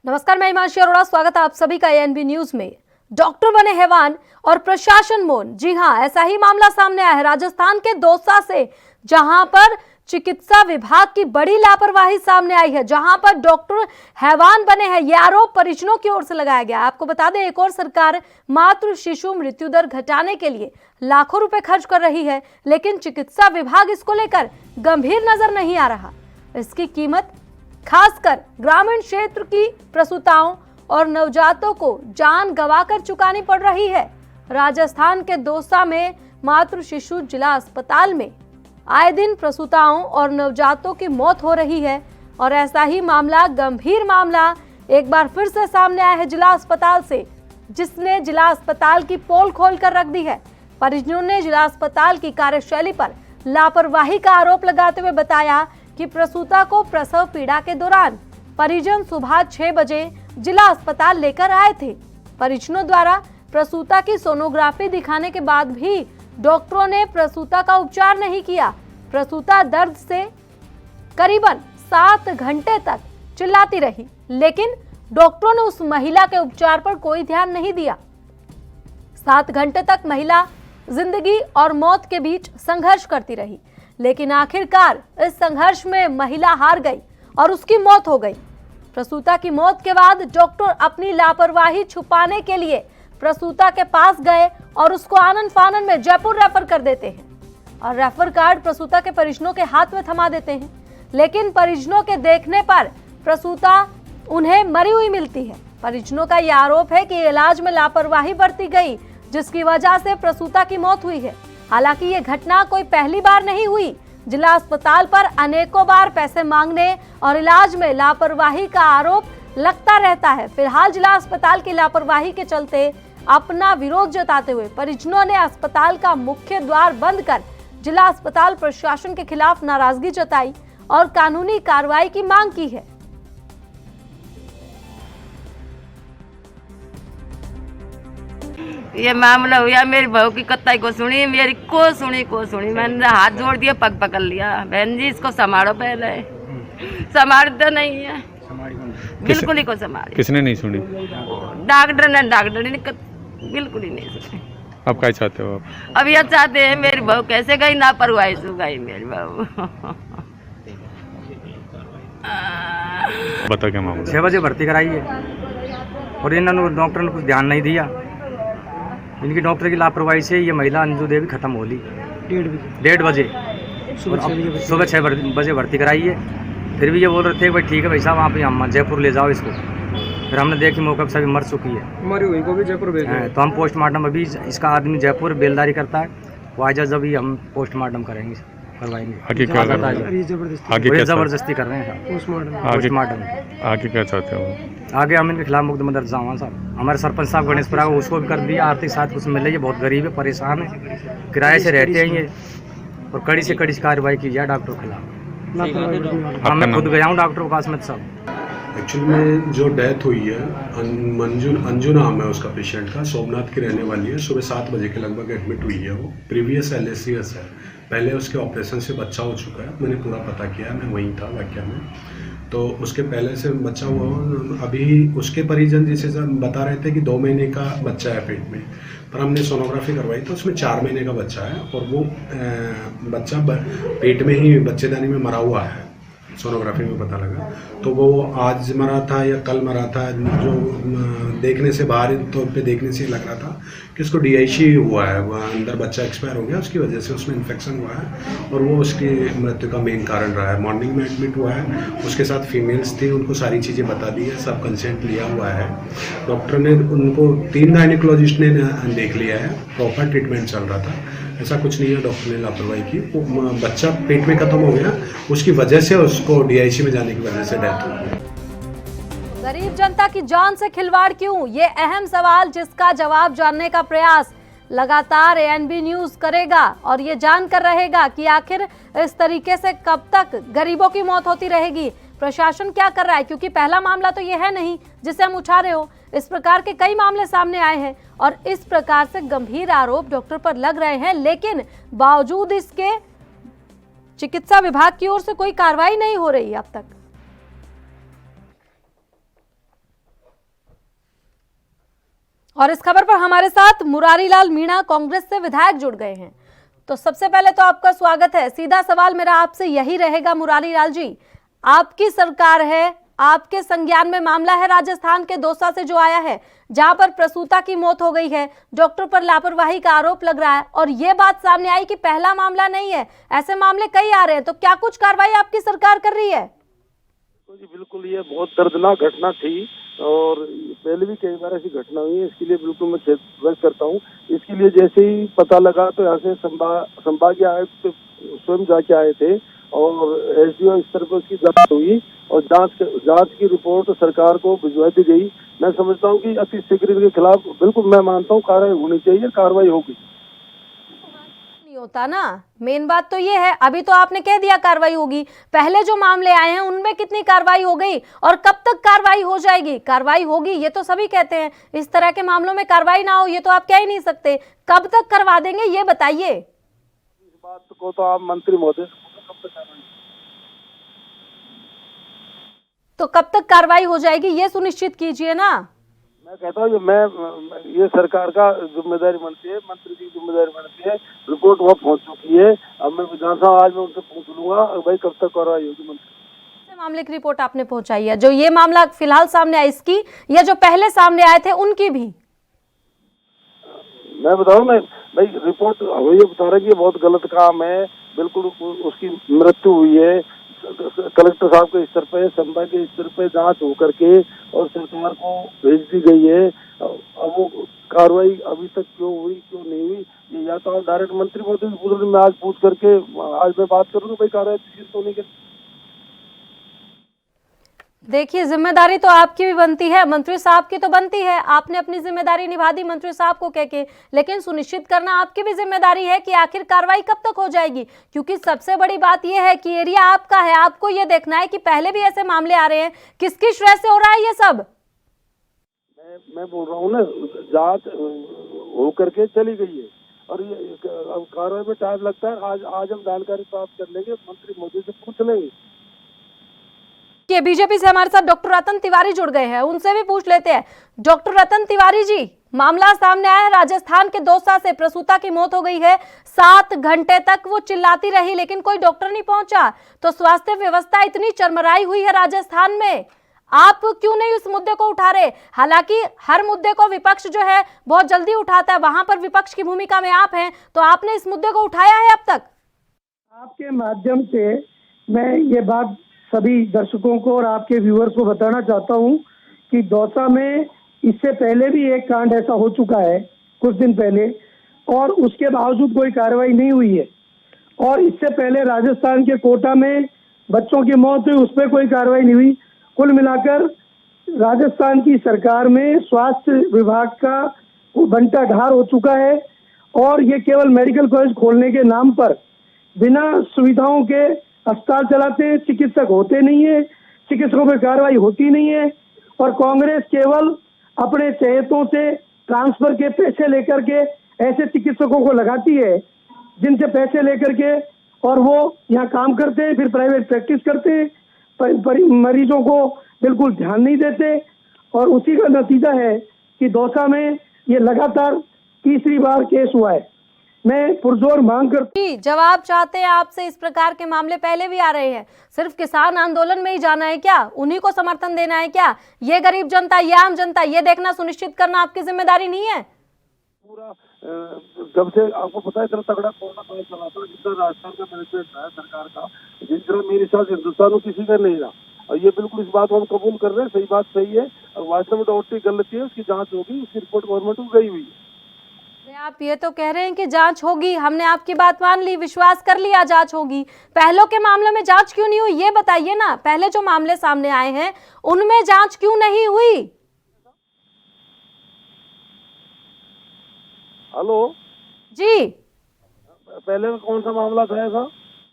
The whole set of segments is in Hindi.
नमस्कार, मैं हिमांशी अरोड़ा, स्वागत है आप सभी का एएनबी न्यूज में। डॉक्टर बने हैवान और प्रशासन मौन। जी हां, ऐसा ही मामला सामने आया है राजस्थान के दौसा से, जहां पर चिकित्सा विभाग की बड़ी लापरवाही सामने आई है, जहां पर डॉक्टर हैवान बने हैं। यह आरोप परिजनों की ओर से लगाया गया। आपको बता दें, एक और सरकार मातृ शिशु मृत्यु दर घटाने के लिए लाखों रुपए खर्च कर रही है, लेकिन चिकित्सा विभाग इसको लेकर गंभीर नजर नहीं आ रहा। इसकी कीमत खासकर ग्रामीण क्षेत्र की प्रसूताओं और नवजातों को जान गंवाकर चुकानी पड़ रही है। राजस्थान के दौसा में मातृ शिशु जिला अस्पताल में आए दिन प्रसूताओं और नवजातों की मौत हो रही है और ऐसा ही मामला, गंभीर मामला एक बार फिर से सामने आया है जिला अस्पताल से, जिसने जिला अस्पताल की पोल खोलकर रख दी है। परिजनों ने जिला अस्पताल की कार्यशैली पर लापरवाही का आरोप लगाते हुए बताया कि प्रसूता को प्रसव पीड़ा के दौरान परिजन सुबह 6 बजे जिला अस्पताल लेकर आए थे। परिजनों द्वारा प्रसूता की सोनोग्राफी दिखाने के बाद भी डॉक्टरों ने प्रसूता का उपचार नहीं किया। प्रसूता दर्द से करीबन 7 घंटे तक चिल्लाती रही, लेकिन डॉक्टरों ने उस महिला के उपचार पर कोई ध्यान नहीं दिया। 7 घंटे तक महिला जिंदगी और मौत के बीच संघर्ष करती रही, लेकिन आखिरकार इस संघर्ष में महिला हार गई और उसकी मौत हो गई। प्रसूता की मौत के बाद डॉक्टर अपनी लापरवाही छुपाने के लिए प्रसूता के पास गए और उसको आनन फानन में जयपुर रेफर कर देते हैं और रेफर कार्ड प्रसूता के परिजनों के हाथ में थमा देते हैं। लेकिन परिजनों के देखने पर प्रसूता उन्हें मरी हुई मिलती है। परिजनों का यह आरोप है कि इलाज में लापरवाही बरती गई, जिसकी वजह से प्रसूता की मौत हुई है। हालांकि ये घटना कोई पहली बार नहीं हुई। जिला अस्पताल पर अनेकों बार पैसे मांगने और इलाज में लापरवाही का आरोप लगता रहता है। फिलहाल जिला अस्पताल की लापरवाही के चलते अपना विरोध जताते हुए परिजनों ने अस्पताल का मुख्य द्वार बंद कर जिला अस्पताल प्रशासन के खिलाफ नाराजगी जताई और कानूनी कार्रवाई की मांग की है। ये मामला हुआ, मेरी बहू की कत्ताई को सुनी, मेरी को सुनी। मैंने हाथ जोड़ दिया, पग पकड़ लिया, बहन जी इसको संभालो, पहले संभालते नहीं है, बिल्कुल ही को संभाल। किसने नहीं सुनी? डॉक्टर ने बिल्कुल ही नहीं सुनी। आप क्या चाहते हो? अब यह चाहते हैं मेरी बहू कैसे गई, ना परवाही सु गई मेरी बहू। बता क्या मामला? 6 बजे भर्ती कराई है और इन्होंने डॉक्टर ने कुछ ध्यान नहीं दिया। इनकी डॉक्टर की लापरवाही से ये महिला अंजू देवी खत्म हो ली 1:30 बजे। सुबह 6 बजे भर्ती कराई है। फिर भी ये बोल रहे थे भाई ठीक है भाई साहब, आप यहाँ जयपुर ले जाओ इसको। फिर हमने देखी मौके पर सभी मर चुकी है, मरी हुई को भी जयपुर भेज दिया। तो हम पोस्टमार्टम, अभी इसका आदमी जयपुर बेलदारी करता है, वो आज जब ही हम पोस्टमार्टम करवाएंगे। आगे क्या कर रहे हैं? जबरदस्ती कर रहे हैं पोस्टमार्टम। आगे क्या चाहते हो? आगे हम इनके खिलाफ मुकदमा दर्ज जाऊँगा साहब। हमारे सरपंच साहब गणेश पुरा उसको भी कर दिया, आर्थिक साथ कुछ मिल रही है, बहुत गरीब है, परेशान है, किराए से रहते हैं ये, और कड़ी से कड़ी कार्रवाई की जाए डॉक्टर के खिलाफ। मैं खुद गया हूँ डॉक्टर के पास में साहब। एक्चुअली में जो डेथ हुई है, अंजू नाम है उसका पेशेंट का, सोमनाथ की रहने वाली है। सुबह 7 बजे के लगभग एडमिट हुई है। वो प्रीवियस LACS है, पहले उसके ऑपरेशन से बच्चा हो चुका है। मैंने पूरा पता किया, मैं वहीं था वाक्या में, तो उसके पहले से बच्चा हुआ। अभी उसके परिजन जैसे बता रहे थे कि 2 महीने का बच्चा है पेट में, पर हमने सोनोग्राफी करवाई तो उसमें 4 महीने का बच्चा है और वो बच्चा पेट में ही बच्चेदानी में मरा हुआ है, सोनोग्राफी में पता लगा। तो वो आज मरा था या कल मरा था, जो देखने से बाहरी तौर पे देखने से लग रहा था कि उसको DIC हुआ है, वह अंदर बच्चा एक्सपायर हो गया, उसकी वजह से उसमें इन्फेक्शन हुआ है और वो उसकी मृत्यु का मेन कारण रहा है। मॉर्निंग में एडमिट हुआ है, उसके साथ फीमेल्स थी, उनको सारी चीज़ें बता दी है, सब कंसेंट लिया हुआ है। डॉक्टर ने उनको 3 गायनिकोलॉजिस्ट ने देख लिया है, प्रॉपर ट्रीटमेंट चल रहा था, ऐसा कुछ नहीं है डॉक्टर ने लापरवाही की। बच्चा पेट में खत्म हो गया, उसकी वजह से उसको DIC में जाने की वजह से डेथ हो गई। गरीब जनता की जान से खिलवाड़ क्यों? ये अहम सवाल, जिसका जवाब जानने का प्रयास लगातार एएनबी न्यूज करेगा और ये जानकर रहेगा कि आखिर इस तरीके से कब तक गरीबों की मौत होती रहेगी। प्रशासन क्या कर रहा है, क्योंकि पहला मामला तो ये है नहीं जिसे हम उठा रहे हो। इस प्रकार के कई मामले सामने आए हैं और इस प्रकार से गंभीर आरोप डॉक्टर पर लग रहे हैं, लेकिन बावजूद इसके चिकित्सा विभाग की ओर से कोई कार्रवाई नहीं हो रही अब तक। और इस खबर पर हमारे साथ मुरारी लाल मीणा कांग्रेस से विधायक जुड़ गए हैं। तो सबसे पहले तो आपका स्वागत है। सीधा सवाल मेरा आपसे यही रहेगा मुरारी लाल जी, आपकी सरकार है, आपके संज्ञान में मामला है राजस्थान के दौसा से जो आया है, जहां पर प्रसूता की मौत हो गई है, डॉक्टर पर लापरवाही का आरोप लग रहा है और ये बात सामने आई कि पहला मामला नहीं है, ऐसे मामले कई आ रहे हैं, तो क्या कुछ कार्रवाई आपकी सरकार कर रही है? तो जी बिल्कुल, ये बहुत दर्दनाक घटना थी और पहले भी कई बार ऐसी घटना हुई है। इसके लिए बिल्कुल मैं खेद व्यक्त करता हूँ। इसके लिए जैसे ही पता लगा तो यहाँ से संभागीय आयुक्त स्वयं जाके आए थे और एसडीओ स्तर पर उसकी जांच हुई और जांच की रिपोर्ट सरकार को भिजवा दी गई। मैं समझता हूँ कि अति शीघ्र इनके खिलाफ बिल्कुल मैं मानता हूँ कार्रवाई होनी चाहिए, कार्रवाई होगी। नहीं होता ना, मेन बात तो ये है। अभी तो आपने कह दिया कार्रवाई होगी, पहले जो मामले आए हैं उनमें कितनी कार्रवाई हो गई और कब तक कार्रवाई हो जाएगी? कार्रवाई होगी ये तो सभी कहते हैं, इस तरह के मामलों में कार्रवाई ना हो ये तो आप कह ही नहीं सकते। कब तक करवा देंगे ये बताइए। इस बात को तो आप मंत्री महोदय तो कब तक कार्रवाई हो जाएगी ये सुनिश्चित कीजिए ना। मैं कहता हूँ मैं ये सरकार का जिम्मेदारी बनती है, मंत्री की जिम्मेदारी बनती है। रिपोर्ट वहाँ पहुँच चुकी है। अब मैं विधानसभा आज मैं उनसे पूछ लूंगा भाई कब तक कार्रवाई होगी। मंत्री मामले की रिपोर्ट आपने पहुंचाई है, जो ये मामला फिलहाल सामने आया इसकी या जो पहले सामने आए थे उनकी भी? मैं बताऊँ ना भाई, रिपोर्ट ये बता रहा है कि ये बहुत गलत काम है, बिल्कुल उसकी मृत्यु हुई है। कलेक्टर साहब के स्तर पे, संभाग के स्तर पे जांच हो करके और सरकार को भेज दी गई है। अब वो कार्रवाई अभी तक क्यों हुई क्यों नहीं हुई, ये या तो आप डायरेक्ट मंत्री महोदय से पूछ, मैं आज पूछ करके आज मैं बात करूँगा भाई कार्रवाई क्यों नहीं कर। देखिए, जिम्मेदारी तो आपकी भी बनती है, मंत्री साहब की तो बनती है, आपने अपनी जिम्मेदारी निभा दी मंत्री साहब को कह के, लेकिन सुनिश्चित करना आपकी भी जिम्मेदारी है कि आखिर कार्रवाई कब तक हो जाएगी। क्योंकि सबसे बड़ी बात यह है कि एरिया आपका है, आपको ये देखना है कि पहले भी ऐसे मामले आ रहे हैं, किसकी श्रेय से हो रहा है ये सब। मैं बोल रहा हूँ ना, जांच हो करके चली गई है और ये अब कार्रवाई में टाइम लगता है। आज हम जानकारी प्राप्त कर लेंगे, मंत्री मोदी से पूछ लेंगे। कि बीजेपी से हमारे साथ डॉक्टर रतन तिवारी जुड़ गए हैं, उनसे भी पूछ लेते हैं। डॉक्टर रतन तिवारी जी, मामला सामने आया है राजस्थान के दौसा से, प्रसूता की मौत हो गई है। 7 घंटे तक वो चिल्लाती रही लेकिन कोई डॉक्टर नहीं पहुंचा, तो स्वास्थ्य व्यवस्था इतनी चरमराई हुई है राजस्थान में, आप क्यों नहीं उस मुद्दे को उठा रहे? हालांकि हर मुद्दे को विपक्ष जो है बहुत जल्दी उठाता है, वहां पर विपक्ष की भूमिका में आप हैं, तो आपने इस मुद्दे को उठाया है अब तक? आपके माध्यम से मैं ये बात सभी दर्शकों को और आपके व्यूअर्स को बताना चाहता हूं कि दौसा में इससे पहले भी एक कांड ऐसा हो चुका है कुछ दिन पहले, और उसके बावजूद कोई कार्रवाई नहीं हुई है। और इससे पहले राजस्थान के कोटा में बच्चों की मौत हुई, उस पर कोई कार्रवाई नहीं हुई। कुल मिलाकर राजस्थान की सरकार में स्वास्थ्य विभाग का बंटा ढार हो चुका है और ये केवल मेडिकल कॉलेज खोलने के नाम पर बिना सुविधाओं के अस्पताल चलाते हैं, चिकित्सक होते नहीं है, चिकित्सकों पर कार्रवाई होती नहीं है और कांग्रेस केवल अपने चहेतों से ट्रांसफर के पैसे लेकर के ऐसे चिकित्सकों को लगाती है जिनसे पैसे लेकर के और वो यहाँ काम करते हैं, फिर प्राइवेट प्रैक्टिस करते हैं, मरीजों को बिल्कुल ध्यान नहीं देते और उसी का नतीजा है कि दौसा में ये लगातार तीसरी बार केस हुआ है। मैं पुरजोर मांग करती। जवाब चाहते हैं आपसे, इस प्रकार के मामले पहले भी आ रहे हैं, सिर्फ किसान आंदोलन में ही जाना है क्या? उन्हीं को समर्थन देना है क्या? ये गरीब जनता, ये आम जनता, ये देखना सुनिश्चित करना आपकी जिम्मेदारी नहीं है? पूरा जब से आपको पता है इतना तगड़ा कोरोना काल चला था, जितना राजस्थान का मैनेजमेंट है सरकार का, जिस तरह मेरे हिसाब से हिंदुस्तान में किसी का नहीं रहा। और ये बिल्कुल इस बात को हम कबूल कर रहे हैं, सही बात सही है और वास्तव में डॉक्टर की गलती है, उसकी जांच होगी, उसकी रिपोर्ट गवर्नमेंट को गई हुई है। आप ये तो कह रहे हैं कि जांच होगी, हमने आपकी बात मान ली, विश्वास कर लिया जांच होगी, पहलों के मामलों में जांच क्यों नहीं हुई ये बताइए ना। पहले जो मामले सामने आए हैं उनमें जांच क्यों नहीं हुई? हेलो जी, पहले कौन सा मामला था ऐसा?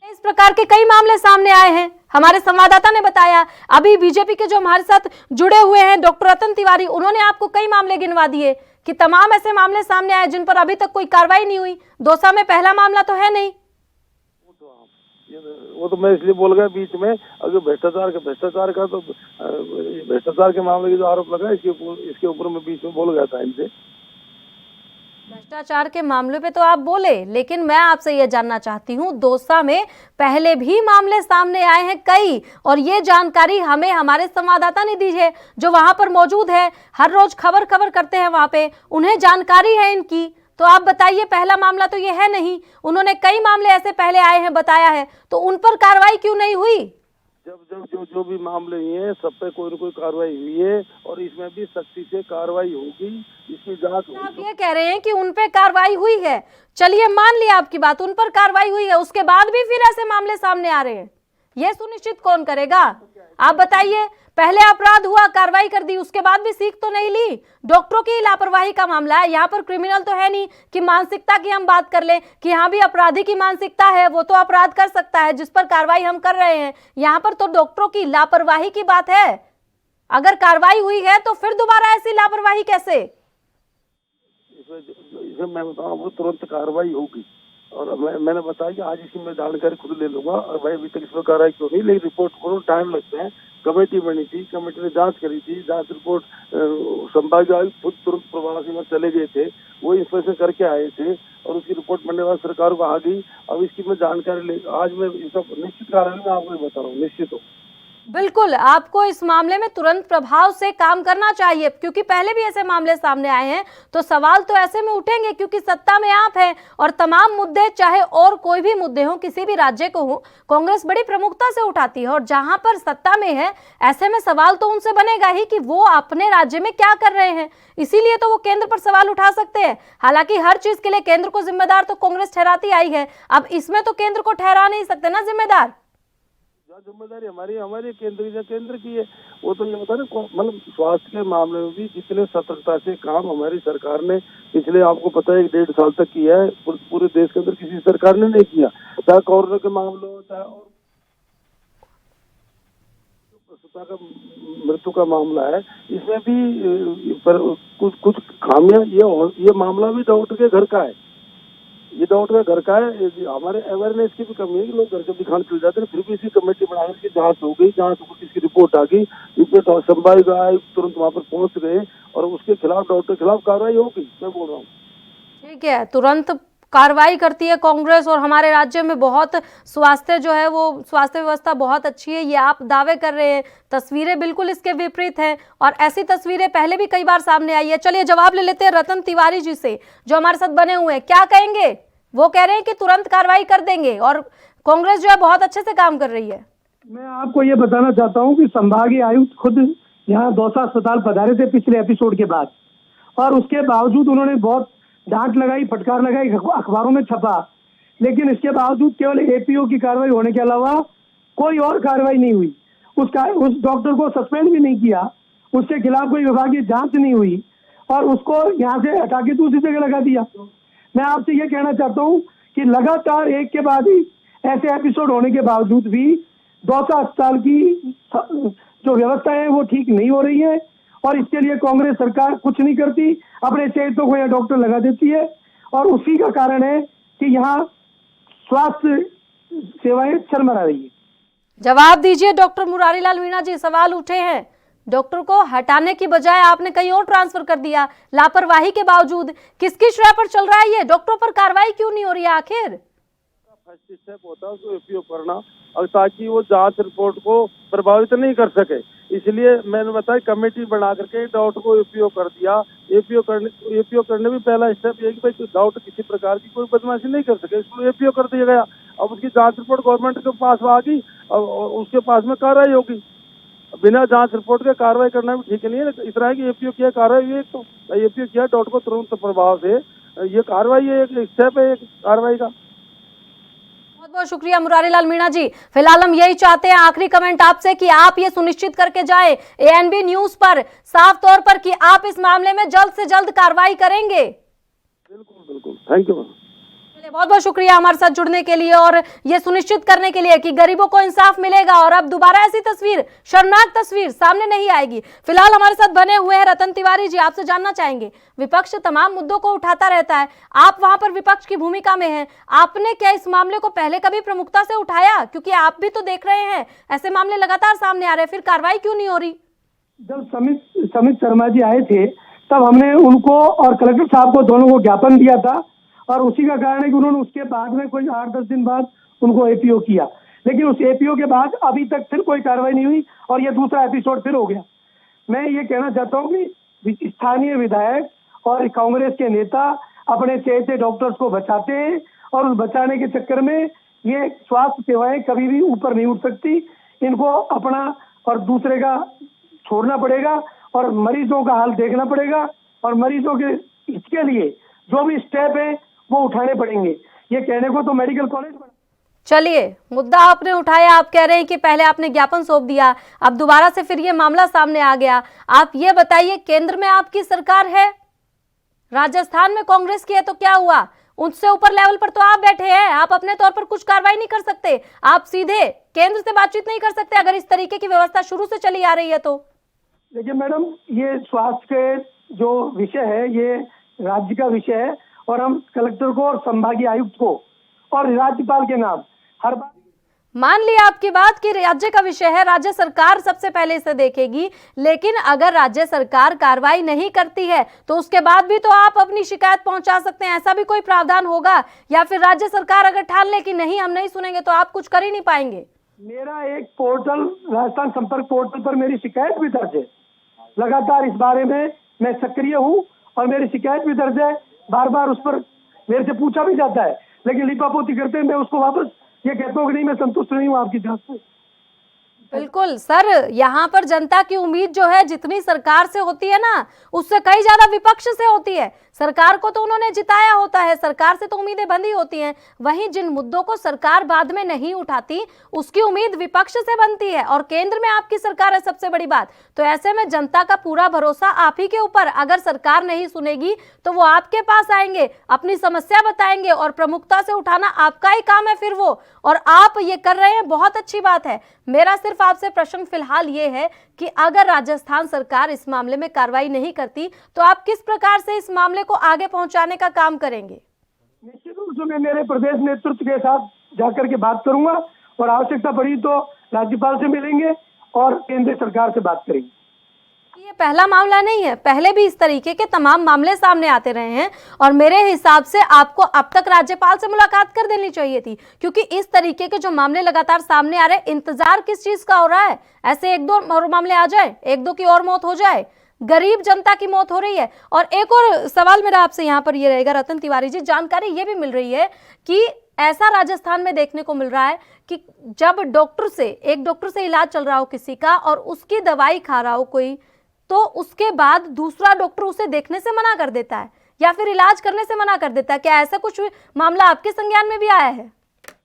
इस प्रकार के कई मामले सामने आए हैं, हमारे संवाददाता ने बताया। अभी बीजेपी के जो हमारे साथ जुड़े हुए हैं डॉक्टर रतन तिवारी, उन्होंने आपको कई मामले गिनवा दिए कि तमाम ऐसे मामले सामने आए जिन पर अभी तक कोई कार्रवाई नहीं हुई। दौसा में पहला मामला तो है नहीं। वो तो मैं इसलिए बोल गया बीच में, अगर भ्रष्टाचार का तो भ्रष्टाचार के मामले की जो आरोप लगा इसके ऊपर मैं बीच में बोल गया था इनसे। भ्रष्टाचार के मामले पे तो आप बोले, लेकिन मैं आपसे ये जानना चाहती हूँ, दौसा में पहले भी मामले सामने आए हैं कई, और ये जानकारी हमें हमारे संवाददाता ने दी है जो वहां पर मौजूद है, हर रोज खबर करते हैं वहां पे, उन्हें जानकारी है इनकी। तो आप बताइए, पहला मामला तो ये है नहीं, उन्होंने कई मामले ऐसे पहले आए हैं बताया है, तो उन पर कार्रवाई क्यों नहीं हुई? जब जो भी मामले हुए हैं सब पे कोई न कोई कार्रवाई हुई है और इसमें भी सख्ती से कार्रवाई होगी, इसकी जांच होगी। आप ये कह रहे हैं कि उन पे कार्रवाई हुई है, चलिए मान लिया आपकी बात, उन पर कार्रवाई हुई है, उसके बाद भी फिर ऐसे मामले सामने आ रहे हैं, ये सुनिश्चित कौन करेगा? आप बताइए, पहले अपराध हुआ, कार्रवाई कर दी, उसके बाद भी सीख तो नहीं ली। डॉक्टरों की लापरवाही का मामला है, यहाँ पर क्रिमिनल तो है नहीं कि मानसिकता की हम बात कर ले कि यहाँ भी अपराधी की मानसिकता है, वो तो अपराध कर सकता है जिस पर कार्रवाई हम कर रहे हैं। यहाँ पर तो डॉक्टरों की लापरवाही की बात है। अगर कार्रवाई हुई है तो फिर दोबारा ऐसी लापरवाही कैसे? इसमें मैं बताऊँ, वो तुरंत कार्रवाई होगी और मैंने बताया कि आज इसकी मैं जानकारी खुद ले लूंगा। और भाई अभी तक इसमें कार्रवाई क्यों नहीं, लेकिन रिपोर्ट को टाइम लगता है। कमेटी बनी थी, कमेटी ने जांच करी थी, जांच रिपोर्ट संभागीय आयुक्त खुद तुरंत प्रवासी में चले गए थे, वो इंस्पेक्शन करके आए थे और उसकी रिपोर्ट बनने बाद सरकार को आ गई। अब इसकी मैं जानकारी ले, आज मैं इसका निश्चित कार्रवाई मैं आपको बता रहा हूँ, निश्चित हो। बिल्कुल, आपको इस मामले में तुरंत प्रभाव से काम करना चाहिए, क्योंकि पहले भी ऐसे मामले सामने आए हैं, तो सवाल तो ऐसे में उठेंगे क्योंकि सत्ता में आप हैं और तमाम मुद्दे, चाहे और कोई भी मुद्दे हों, किसी भी राज्य को हो, कांग्रेस बड़ी प्रमुखता से उठाती है और जहां पर सत्ता में है, ऐसे में सवाल तो उनसे बनेगा ही कि वो अपने राज्य में क्या कर रहे हैं, इसीलिए तो वो केंद्र पर सवाल उठा सकते हैं। हालांकि हर चीज के लिए केंद्र को जिम्मेदार तो कांग्रेस ठहराती आई है, अब इसमें तो केंद्र को ठहरा नहीं सकते ना जिम्मेदार। जिम्मेदारी हमारी केंद्र की है। वो तो ये बता रहे, मतलब स्वास्थ्य के मामले में भी जितने सतर्कता से काम हमारी सरकार ने पिछले, आपको पता है, 1.5 साल तक किया है, पूरे देश के अंदर किसी सरकार ने नहीं किया। चाहे कोरोना के मामले हो, चाहे और का मृत्यु का मामला है, इसमें भी पर कुछ खामियां, ये मामला भी डॉक्टर के घर का है, ये डॉक्टर का घर का है। हमारे अवेयरनेस की भी कमी है कि लोग घर से दिखाने चल जाते हैं, फिर भी इसी कमेटी बनाकर की जांच हो गई, जांच होकर इसकी रिपोर्ट आ गई, इसमें संभागीय आयुक्त तुरंत वहां पर पहुंच गए और उसके खिलाफ, डॉक्टर के खिलाफ कार्रवाई होगी, मैं बोल रहा हूँ। ठीक है, तुरंत कार्रवाई करती है कांग्रेस और हमारे राज्य में बहुत स्वास्थ्य जो है वो स्वास्थ्य व्यवस्था बहुत अच्छी है, ये आप दावे कर रहे हैं। तस्वीरें बिल्कुल इसके विपरीत हैं और ऐसी तस्वीरें पहले भी कई बार सामने आई है। चलिए जवाब ले लेते हैं रतन तिवारी जी से जो हमारे साथ बने हुए हैं, क्या कहेंगे? वो कह रहे हैं कि तुरंत कार्रवाई कर देंगे और कांग्रेस जो है बहुत अच्छे से काम कर रही है। मैं आपको ये बताना चाहता हूँ कि संभागीय आयुक्त खुद यहाँ दौसा अस्पताल पधारे थे पिछले एपिसोड के बाद, और उसके बावजूद उन्होंने बहुत डांट लगाई, फटकार लगाई, अखबारों में छपा, लेकिन इसके बावजूद केवल एपीओ की कार्रवाई होने के अलावा कोई और कार्रवाई नहीं हुई। उस डॉक्टर को सस्पेंड भी नहीं किया, उसके खिलाफ कोई विभागीय जांच नहीं हुई और उसको यहाँ से हटा के दूसरी जगह लगा दिया। मैं आपसे ये कहना चाहता हूँ कि लगातार एक के बाद ही ऐसे एपिसोड होने के बावजूद भी दौसा अस्पताल की जो व्यवस्था है वो ठीक नहीं हो रही है और इसके लिए कांग्रेस सरकार कुछ नहीं करती, अपने चेतों को यह डॉक्टर लगा देती है और उसी का कारण है कि यहाँ स्वास्थ्य सेवाएं चरमरा रही है। जवाब दीजिए डॉक्टर मुरारी लाल मीणा जी, सवाल उठे हैं, डॉक्टर को हटाने की बजाय आपने कहीं और ट्रांसफर कर दिया, लापरवाही के बावजूद। किसकी श्रेय पर चल रहा है ये? डॉक्टरों पर कार्रवाई क्यों नहीं हो रही है आखिर? फर्स्ट स्टेप होता है उसको उपयोग करना और ताकि वो जांच रिपोर्ट को प्रभावित नहीं कर सके, इसलिए मैंने बताया कमेटी बना करके डॉक्टर को उपयोग कर दिया। उपयोग करने भी पहला स्टेप ये कि भाई डॉक्टर किसी प्रकार की कोई बदमाशी नहीं कर सके, इसको उपयोग कर दिया गया। अब उसकी जांच रिपोर्ट गवर्नमेंट के पास आ गई और उसके पास में कार्रवाई होगी। बिना जांच रिपोर्ट के कार्रवाई करना भी ठीक नहीं है। इस तरह की एपीओ किया कार्रवाई हुई, तो एपीओ किया डॉक्टर को तुरंत प्रभाव से, ये कार्रवाई है, एक स्टेप है एक कार्रवाई का। बहुत बहुत शुक्रिया मुरारी लाल मीणा जी। फिलहाल हम यही चाहते हैं, आखिरी कमेंट आपसे, कि आप ये सुनिश्चित करके जाएं एएनबी न्यूज पर साफ तौर पर कि आप इस मामले में जल्द से जल्द कार्रवाई करेंगे। बिल्कुल बिल्कुल, थैंक यू। बहुत बहुत शुक्रिया हमारे साथ जुड़ने के लिए और ये सुनिश्चित करने के लिए कि गरीबों को इंसाफ मिलेगा और अब दोबारा ऐसी तस्वीर, शर्मनाक तस्वीर सामने नहीं आएगी। फिलहाल हमारे साथ बने हुए हैं रतन तिवारी जी, आपसे जानना चाहेंगे, विपक्ष तमाम मुद्दों को उठाता रहता है, आप वहां पर विपक्ष की भूमिका में हैं, आपने क्या इस मामले को पहले कभी प्रमुखता से उठाया? क्योंकि आप भी तो देख रहे हैं ऐसे मामले लगातार सामने आ रहे हैं, फिर कार्रवाई क्यों नहीं हो रही? जब समित शर्मा जी आए थे तब हमने उनको और कलेक्टर साहब को दोनों को ज्ञापन दिया था, और उसी का कारण है कि उन्होंने उसके बाद में कोई 8-10 दिन बाद उनको एपीओ किया, लेकिन उस एपीओ के बाद अभी तक फिर कोई कार्रवाई नहीं हुई और ये दूसरा एपिसोड फिर हो गया। मैं ये कहना चाहता हूँ कि स्थानीय विधायक और कांग्रेस के नेता अपने चहेते डॉक्टर्स को बचाते हैं, और उस बचाने के चक्कर में ये स्वास्थ्य सेवाएं कभी भी ऊपर नहीं उठ सकती। इनको अपना और दूसरे का छोड़ना पड़ेगा और मरीजों का हाल देखना पड़ेगा, और मरीजों के इसके लिए जो भी स्टेप है वो उठाने पड़ेंगे। ये कहने को तो मेडिकल कॉलेज। चलिए, मुद्दा आपने उठाया, आप कह रहे हैं कि पहले आपने ज्ञापन सौंप दिया, अब दोबारा से फिर ये मामला सामने आ गया। आप ये बताइए, केंद्र में आपकी सरकार है, राजस्थान में कांग्रेस की है, तो क्या हुआ? उससे ऊपर लेवल पर तो आप बैठे हैं, आप अपने तौर पर कुछ कार्रवाई नहीं कर सकते, आप सीधे केंद्र से बातचीत नहीं कर सकते अगर इस तरीके की व्यवस्था शुरू से चली आ रही है तो? देखिए मैडम, ये स्वास्थ्य के जो विषय है ये राज्य का विषय है, और हम कलेक्टर को और संभागीय आयुक्त को और राज्यपाल के नाम हर बार मान लिया आपकी बात कि राज्य का विषय है, राज्य सरकार सबसे पहले इसे देखेगी, लेकिन अगर राज्य सरकार कार्रवाई नहीं करती है तो उसके बाद भी तो आप अपनी शिकायत पहुंचा सकते हैं, ऐसा भी कोई प्रावधान होगा? या फिर राज्य सरकार अगर ठान ले कि नहीं हम नहीं सुनेंगे तो आप कुछ कर ही नहीं पाएंगे? मेरा एक पोर्टल, राजस्थान संपर्क पोर्टल पर मेरी शिकायत भी दर्ज है, लगातार इस बारे में मैं सक्रिय हूँ और मेरी शिकायत भी दर्ज है, बार बार उस पर मेरे से पूछा भी जाता है, लेकिन लिपापोती करते हैं मैं उसको वापस ये कहता हूँ कि नहीं मैं संतुष्ट नहीं हूँ आपकी जांच से। बिल्कुल सर, यहाँ पर जनता की उम्मीद जो है जितनी सरकार से होती है ना, उससे कई ज्यादा विपक्ष से होती है। सरकार को तो उन्होंने जिताया होता है, सरकार से तो उम्मीदें बंधी होती हैं, वहीं जिन मुद्दों को सरकार बाद में नहीं उठाती उसकी उम्मीद विपक्ष से बनती है, और केंद्र में आपकी सरकार है सबसे बड़ी बात। तो ऐसे में जनता का पूरा भरोसा आप ही के ऊपर, अगर सरकार नहीं सुनेगी तो वो आपके पास आएंगे, अपनी समस्या बताएंगे और प्रमुखता से उठाना आपका ही काम है फिर वो, और आप ये कर रहे हैं, बहुत अच्छी बात है। मेरा सिर्फ आपसे प्रश्न फिलहाल ये है कि अगर राजस्थान सरकार इस मामले में कार्रवाई नहीं करती तो आप किस प्रकार से इस मामले को आगे पहुंचाने का काम करेंगे? निश्चित रूप से मैं मेरे प्रदेश नेतृत्व के साथ जाकर के बात करूंगा, और आवश्यकता पड़ी तो राज्यपाल से मिलेंगे और केंद्र सरकार से बात करेंगे। ये पहला मामला नहीं है, पहले भी इस तरीके के तमाम मामले सामने आते रहे हैं, और मेरे हिसाब से आपको अब तक राज्यपाल से मुलाकात कर देनी चाहिए थी, क्योंकि इस तरीके के जो मामले लगातार सामने आ रहे हैं, इंतजार किस चीज का हो रहा है? ऐसे 1-2 और मामले आ जाए, 1-2 की और मौत हो जाए, गरीब जनता की मौत हो रही है। और एक और सवाल मेरा आपसे यहाँ पर ये रहेगा रतन तिवारी जी, जानकारी ये भी मिल रही है कि ऐसा राजस्थान में देखने को मिल रहा है कि जब एक डॉक्टर से इलाज चल रहा हो किसी का और उसकी दवाई खा रहा हो कोई, तो उसके बाद दूसरा डॉक्टर उसे देखने से मना कर देता है या फिर इलाज करने से मना कर देता है। क्या ऐसा कुछ मामला आपके संज्ञान में भी आया है?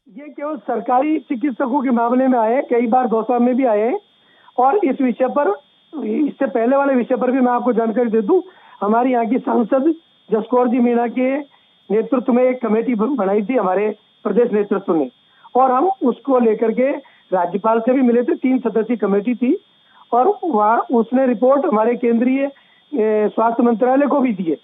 ये केवल सरकारी चिकित्सकों के मामले में आए, कई बार दौसा में भी आए, और इस विषय पर, इससे पहले वाले विषय पर भी मैं आपको जानकारी दे दूं, हमारी यहाँ की सांसद जसकौर जी मीणा के नेतृत्व में एक कमेटी बनाई थी हमारे प्रदेश नेतृत्व ने, और हम उसको लेकर के राज्यपाल से भी मिले थे। 3 सदस्यीय कमेटी थी, और वहाँ उसने रिपोर्ट हमारे केंद्रीय स्वास्थ्य मंत्रालय को भी दी है।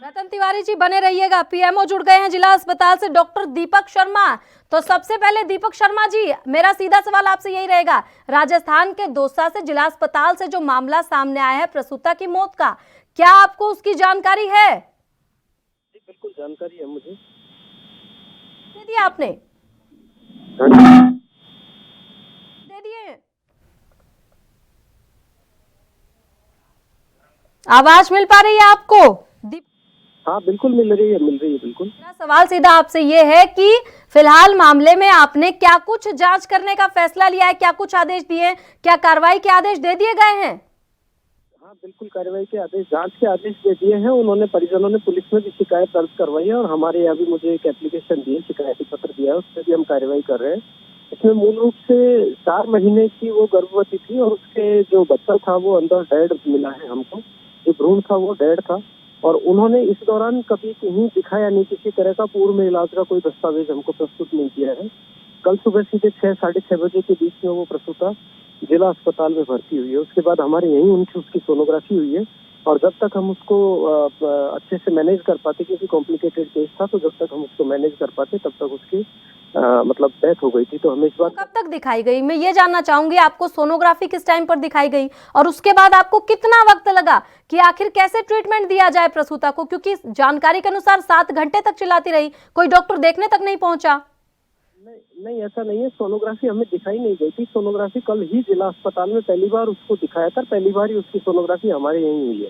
रतन तिवारी जी बने रहिएगा। पीएमओ जुड़ गए हैं जिला अस्पताल से, डॉक्टर दीपक शर्मा। तो सबसे पहले दीपक शर्मा जी, मेरा सीधा सवाल आपसे यही रहेगा, राजस्थान के दौसा से जिला अस्पताल से जो मामला सामने आया है प्रसूता की मौत का, क्या आपको उसकी जानकारी है? जी बिल्कुल जानकारी है मुझे। दे दिया आपने? दे दिए। आवाज मिल पा रही है आपको? हाँ बिल्कुल मिल रही है बिल्कुल। मेरा सवाल सीधा आपसे ये है कि फिलहाल मामले में आपने क्या कुछ जांच करने का फैसला लिया है, क्या कुछ आदेश दिए, क्या कार्रवाई के आदेश दे दिए गए हैं? हाँ बिल्कुल, कार्रवाई के आदेश, जांच के आदेश दे दिए हैं। उन्होंने, परिजनों ने पुलिस में भी शिकायत दर्ज करवाई है, और हमारे यहाँ भी मुझे एक एप्लीकेशन दी है, शिकायती पत्र दिया है, उस पर भी हम कार्रवाई कर रहे हैं। इसमें मूल रूप से 4 महीने की वो गर्भवती थी, और उसके जो बच्चा था वो अंदर डेड मिला है हमको, जो भ्रूण था वो डेड था, और उन्होंने इस दौरान कभी कहीं दिखाया नहीं, किसी तरह का पूर्व में इलाज का कोई दस्तावेज हमको प्रस्तुत नहीं किया है। कल सुबह सीधे 6-6:30 बजे के बीच में वो प्रसूता जिला अस्पताल में भर्ती हुई है। उसके बाद हमारे यहीं उसकी सोनोग्राफी हुई है, और जब तक हम उसको अच्छे से मैनेज कर पाते, क्योंकि कॉम्प्लिकेटेड केस था, तो जब तक हम उसको मैनेज कर पाते तब तक उसकी मतलब डेथ हो गई थी। तो हमें इस बात कब तक दिखाई गई, मैं ये जानना चाहूंगी आपको सोनोग्राफी किस टाइम पर दिखाई गई और उसके बाद आपको कितना वक्त लगा कि आखिर कैसे ट्रीटमेंट दिया जाए प्रसूता को, क्योंकि जानकारी के अनुसार 7 घंटे तक चिल्लाती रही, कोई डॉक्टर देखने तक नहीं पहुंचा। नहीं ऐसा नहीं है, सोनोग्राफी हमें दिखाई नहीं गई थी। सोनोग्राफी कल ही जिला अस्पताल में पहली बार उसको दिखाया था, पहली बार ही उसकी सोनोग्राफी हमारे यहीं हुई है।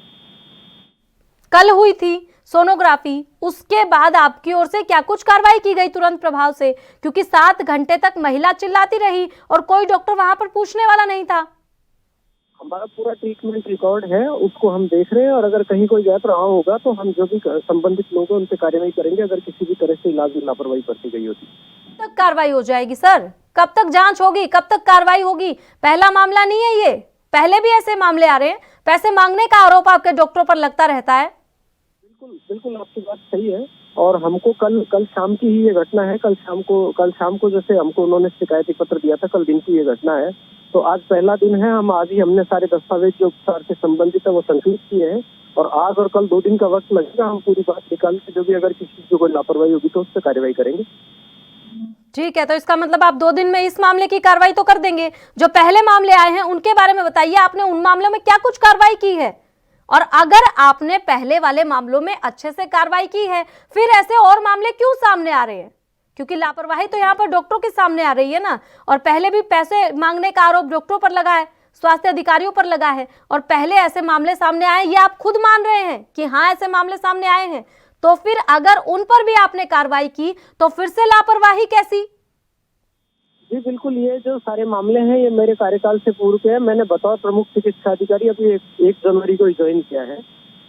कल हुई थी सोनोग्राफी, उसके बाद आपकी ओर से क्या कुछ कार्रवाई की गई तुरंत प्रभाव से, क्योंकि 7 घंटे तक महिला चिल्लाती रही और कोई डॉक्टर वहां पर पूछने वाला नहीं था। हमारा पूरा ट्रीटमेंट रिकॉर्ड है, उसको हम देख रहे हैं और अगर कहीं कोई गैप रहा होगा तो हम जो भी संबंधित लोग हैं उन पे कार्रवाई करेंगे, अगर किसी भी तरह से इलाज में लापरवाही बरती गई होती। कब तक कार्रवाई हो जाएगी सर, कब तक जांच होगी, कब तक कार्रवाई होगी? पहला मामला नहीं है ये, पहले भी ऐसे मामले आ रहे हैं, पैसे मांगने का आरोप आपके डॉक्टरों पर लगता रहता है। बिल्कुल आपकी बात सही है और हमको कल शाम की ही ये घटना है। कल शाम को जैसे हमको उन्होंने शिकायती पत्र दिया था, कल दिन की ये घटना है। तो आज पहला दिन है, हम आज ही हमने सारे दस्तावेज जो उपचार से संबंधित है वो संकलित किए हैं और आज और कल 2 दिन का वक्त लगेगा। हम पूरी बात निकाल के जो भी अगर किसी की कोई लापरवाही होगी तो उस पर कार्रवाई करेंगे। ठीक है, तो इसका मतलब आप 2 दिन में इस मामले की कार्रवाई तो कर देंगे। जो पहले मामले आए हैं उनके बारे में बताइए, आपने उन मामलों में क्या कुछ कार्रवाई की है? और अगर आपने पहले वाले मामलों में अच्छे से कार्रवाई की है, फिर ऐसे और मामले क्यों सामने आ रहे हैं? क्योंकि लापरवाही तो यहाँ पर डॉक्टरों के सामने आ रही है ना, और पहले भी पैसे मांगने का आरोप डॉक्टरों पर लगा है, स्वास्थ्य अधिकारियों पर लगा है, और पहले ऐसे मामले सामने आए, ये आप खुद मान रहे हैं कि हाँ ऐसे मामले सामने आए हैं। तो फिर अगर उन पर भी आपने कार्रवाई की तो फिर से लापरवाही कैसी? जी बिल्कुल, ये जो सारे मामले हैं ये मेरे कार्यकाल से पूर्व के हैं। मैंने बतौर प्रमुख चिकित्सा अधिकारी अभी 1 जनवरी को ज्वाइन किया है,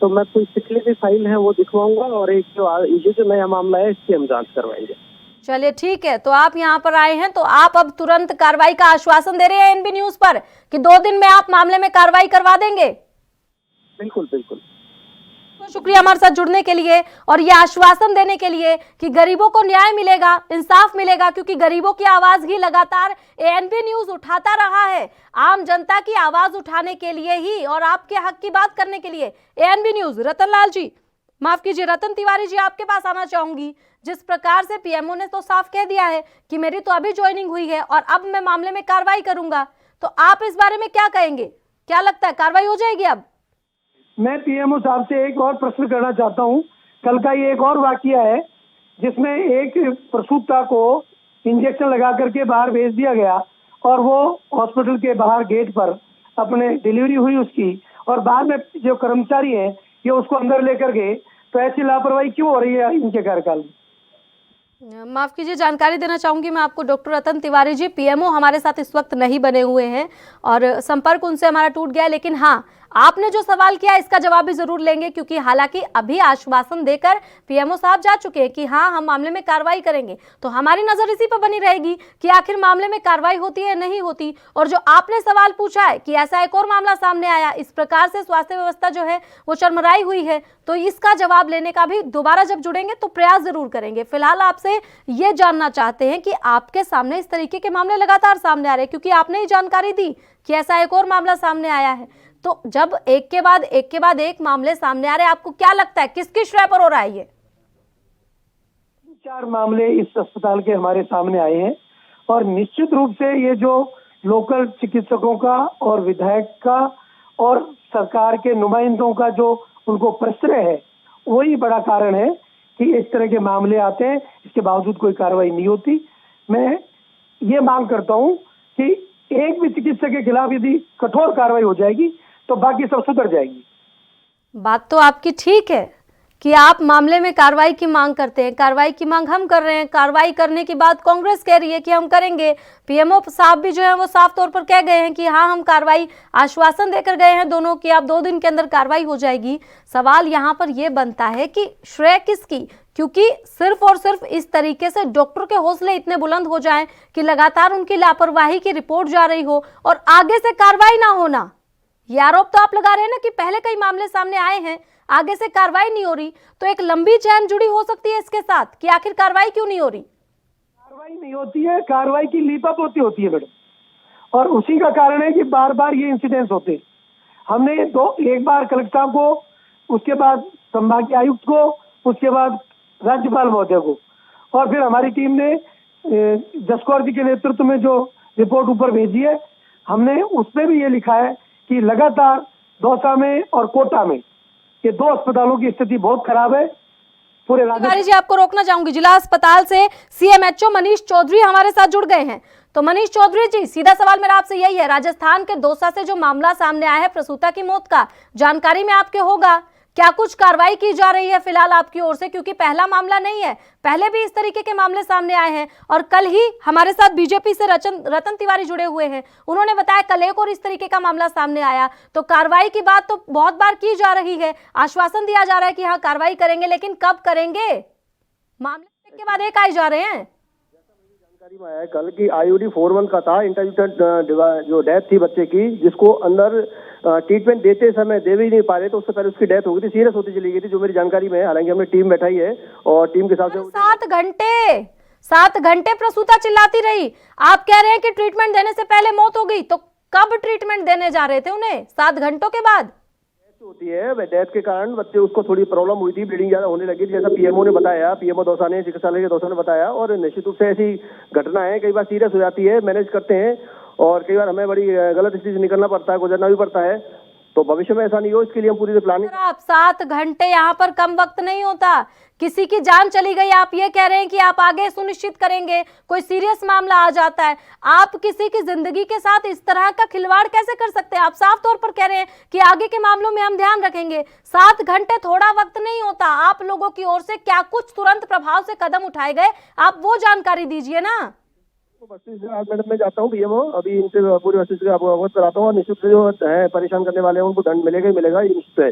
तो मैं कोई पिछली भी फाइल है वो दिखवाऊंगा और एक जो नया मामला है इसकी हम जांच करवाएंगे। चलिए ठीक है, तो आप यहाँ पर आए हैं तो आप अब तुरंत कार्रवाई का आश्वासन दे रहे हैं एनबी न्यूज पर कि 2 दिन में आप मामले में कार्रवाई करवा देंगे। बिल्कुल बिल्कुल। तो शुक्रिया हमारे साथ जुड़ने के लिए और ये आश्वासन देने के लिए कि गरीबों को न्याय मिलेगा, इंसाफ मिलेगा, क्योंकि गरीबों की आवाज ही लगातार एएनबी न्यूज उठाता रहा है। आम जनता की आवाज उठाने के लिए ही और आपके हक की बात करने के लिए एएनबी न्यूज। रतनलाल जी, माफ कीजिए, रतन तिवारी जी, आपके पास आना चाहूंगी। जिस प्रकार से पीएमओ ने तो साफ कह दिया है कि मेरी तो अभी ज्वाइनिंग हुई है और अब मैं मामले में कार्रवाई करूंगा, तो आप इस बारे में क्या कहेंगे? क्या लगता है कार्रवाई हो जाएगी अब? मैं पीएमओ साहब से एक और प्रश्न करना चाहता हूं। कल का ये एक और वाकया है जिसमें एक प्रसूता को इंजेक्शन लगा करके बाहर भेज दिया गया और वो हॉस्पिटल के बाहर गेट पर अपने डिलीवरी हुई उसकी, और बाद में जो कर्मचारी हैं ये उसको अंदर लेकर गए। तो ऐसी लापरवाही क्यों हो रही है इनके कार्यकाल में? माफ कीजिए, जानकारी देना चाहूंगी मैं आपको डॉक्टर रतन तिवारी जी। पीएमओ हमारे साथ इस वक्त नहीं बने हुए हैं और संपर्क उनसे हमारा टूट गया है, लेकिन हाँ आपने जो सवाल किया इसका जवाब भी जरूर लेंगे, क्योंकि हालांकि अभी आश्वासन देकर पीएमओ साहब जा चुके हैं कि हाँ हम मामले में कार्रवाई करेंगे। तो हमारी नजर इसी पर बनी रहेगी कि आखिर मामले में कार्रवाई होती है नहीं होती। और जो आपने सवाल पूछा है कि ऐसा एक और मामला सामने आया, इस प्रकार से स्वास्थ्य व्यवस्था जो है वो चरमराई हुई है, तो इसका जवाब लेने का भी दोबारा जब जुड़ेंगे तो प्रयास जरूर करेंगे। फिलहाल आपसे ये जानना चाहते हैं कि आपके सामने इस तरीके के मामले लगातार सामने आ रहे हैं, क्योंकि आपने ही जानकारी दी कि ऐसा एक और मामला सामने आया है। तो जब एक के बाद एक मामले सामने आ रहे हैं, आपको क्या लगता है किसकी श्रेय पर हो रहा है ये? 4 मामले इस अस्पताल के हमारे सामने आए हैं और निश्चित रूप से ये जो लोकल चिकित्सकों का और विधायक का और सरकार के नुमाइंदों का जो उनको प्रश्रय है वही बड़ा कारण है कि इस तरह के मामले आते हैं, इसके बावजूद कोई कार्रवाई नहीं होती। मैं ये मांग करता हूं कि एक भी चिकित्सक के खिलाफ यदि कठोर कार्रवाई हो जाएगी तो बाकी सब सुधर जाएगी। बात तो आपकी ठीक है कि आप मामले में कार्रवाई की मांग करते हैं, कार्रवाई की मांग हम कर रहे हैं, कार्रवाई करने की बात कांग्रेस कह रही है कि हम करेंगे। पीएमओ साहब भी जो है वो साफ तौर पर कह गए हैं कि हाँ हम कार्रवाई, आश्वासन देकर गए हैं दोनों कि आप 2 दिन के अंदर कार्रवाई हो जाएगी। सवाल यहाँ पर यह बनता है कि श्रेय किसकी, क्योंकि सिर्फ और सिर्फ इस तरीके से डॉक्टर के हौसले इतने बुलंद हो जाएं कि लगातार उनकी लापरवाही की रिपोर्ट जा रही हो और आगे से कार्रवाई ना होना, ये आरोप तो आप लगा रहे हैं ना कि पहले कई मामले सामने आए हैं, आगे से कार्रवाई नहीं हो रही। तो एक लंबी चैन जुड़ी हो सकती है इसके साथ कि आखिर कार्रवाई क्यों नहीं हो रही? कार्रवाई नहीं होती है, कार्रवाई की लीपापोती होती है मैडम, और उसी का कारण है कि बार बार ये इंसिडेंट्स होते हैं। हमने एक बार कलेक्टर साहब को, उसके बाद संभागीय आयुक्त को, उसके बाद राज्यपाल महोदय को, और फिर हमारी टीम ने जसकौर जी के नेतृत्व में जो रिपोर्ट ऊपर भेजी है, हमने उसमें भी ये लिखा है कि लगातार दौसा में और कोटा में ये 2 अस्पतालों की स्थिति बहुत खराब है। पूरे तिवारी जी, आपको रोकना चाहूंगी। जिला अस्पताल से सीएमएचओ मनीष चौधरी हमारे साथ जुड़ गए हैं। तो मनीष चौधरी जी, सीधा सवाल मेरा आपसे यही है, राजस्थान के दौसा से जो मामला सामने आया है प्रसूता की मौत का, जानकारी में आपके होगा, क्या कुछ कार्रवाई की जा रही है फिलहाल आपकी ओर से? क्योंकि पहला मामला नहीं है, पहले भी इस तरीके के मामले सामने आए हैं और कल ही हमारे साथ बीजेपी से रतन तिवारी जुड़े हुए हैं, उन्होंने बताया कल एक और इस तरीके का मामला सामने आया। तो कार्रवाई की बात तो बहुत बार की जा रही है, आश्वासन दिया जा रहा है कि हाँ कार्रवाई करेंगे, लेकिन कब करेंगे? मामले के बाद एक आए जा रहे हैं। जानकारी में आया है कल की IUD 41 का था, इंटरव्यूटेड जो डेथ थी बच्चे की, जिसको अंदर ट्रीटमेंट देते समय दे भी नहीं पा रहे, तो उससे पहले उसकी डेथ हो गई थी, सीरियस होती चली गई थी, जो मेरी जानकारी में है। हालांकि हमने टीम बैठाई है और टीम के साथ 7 घंटे प्रसूता चिल्लाती रही। आप कह रहे हैं कि ट्रीटमेंट देने से पहले मौत हो गई, तो कब ट्रीटमेंट देने जा रहे थे उन्हें? 7 घंटों के बाद होती है। डेथ के कारण बच्चे उसको थोड़ी प्रॉब्लम हुई थी, ब्लीडिंग ज्यादा होने लगी थी, जैसा पीएमओ ने बताया, पीएमओ दौसा ने, चिकित्सालय के दौसा ने बताया। और निश्चित रूप से ऐसी घटना है, कई बार सीरियस हो जाती है, मैनेज करते हैं और कई बार हमें बड़ी गलत स्थिति से निकलना पड़ता है, गुजरना भी पड़ता है। तो भविष्य में ऐसा नहीं हो, इसके लिए हम पूरी प्लानिंग। आप 7 घंटे यहाँ पर कम वक्त नहीं होता, किसी की जान चली गई, आप ये कह रहे हैं कि आप आगे सुनिश्चित करेंगे, कोई सीरियस मामला आ जाता है, आप किसी की जिंदगी के साथ इस तरह का खिलवाड़ कैसे कर सकते हैं? आप साफ तौर पर कह रहे हैं कि आगे के मामलों में हम ध्यान रखेंगे। 7 घंटे थोड़ा वक्त नहीं होता, आप लोगों की ओर से क्या कुछ तुरंत प्रभाव से कदम उठाए गए, आप वो जानकारी दीजिए ना। आज मैडम मैं जाता हूँ पीएमओ, अभी इनसे पूरी वस्तु आपको अवगत कराता हूँ और निश्चित जो है परेशान करने वाले हैं उनको दंड मिलेगा ही मिलेगा, ये निश्चित है।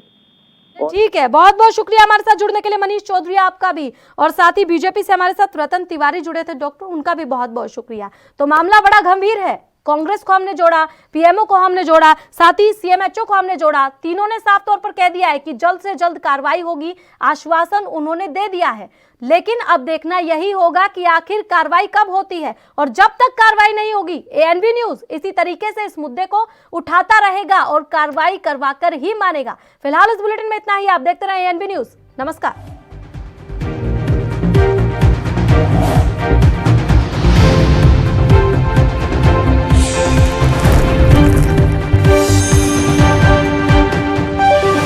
ठीक है, बहुत बहुत शुक्रिया हमारे साथ जुड़ने के लिए मनीष चौधरी आपका भी, और साथ ही बीजेपी से हमारे साथ रतन तिवारी जुड़े थे डॉक्टर, उनका भी बहुत बहुत शुक्रिया। तो मामला बड़ा गंभीर है, कांग्रेस को हमने जोड़ा, पीएमओ को हमने जोड़ा, साथ ही सीएमएचओ को हमने जोड़ा, तीनों ने साफ तौर पर कह दिया है कि जल्द से जल्द कार्रवाई होगी, आश्वासन उन्होंने दे दिया है। लेकिन अब देखना यही होगा कि आखिर कार्रवाई कब होती है, और जब तक कार्रवाई नहीं होगी ANB न्यूज इसी तरीके से इस मुद्दे को उठाता रहेगा और कार्रवाई करवाकर ही मानेगा। फिलहाल इस बुलेटिन में इतना ही, आप देखते रहे ANB न्यूज। नमस्कार।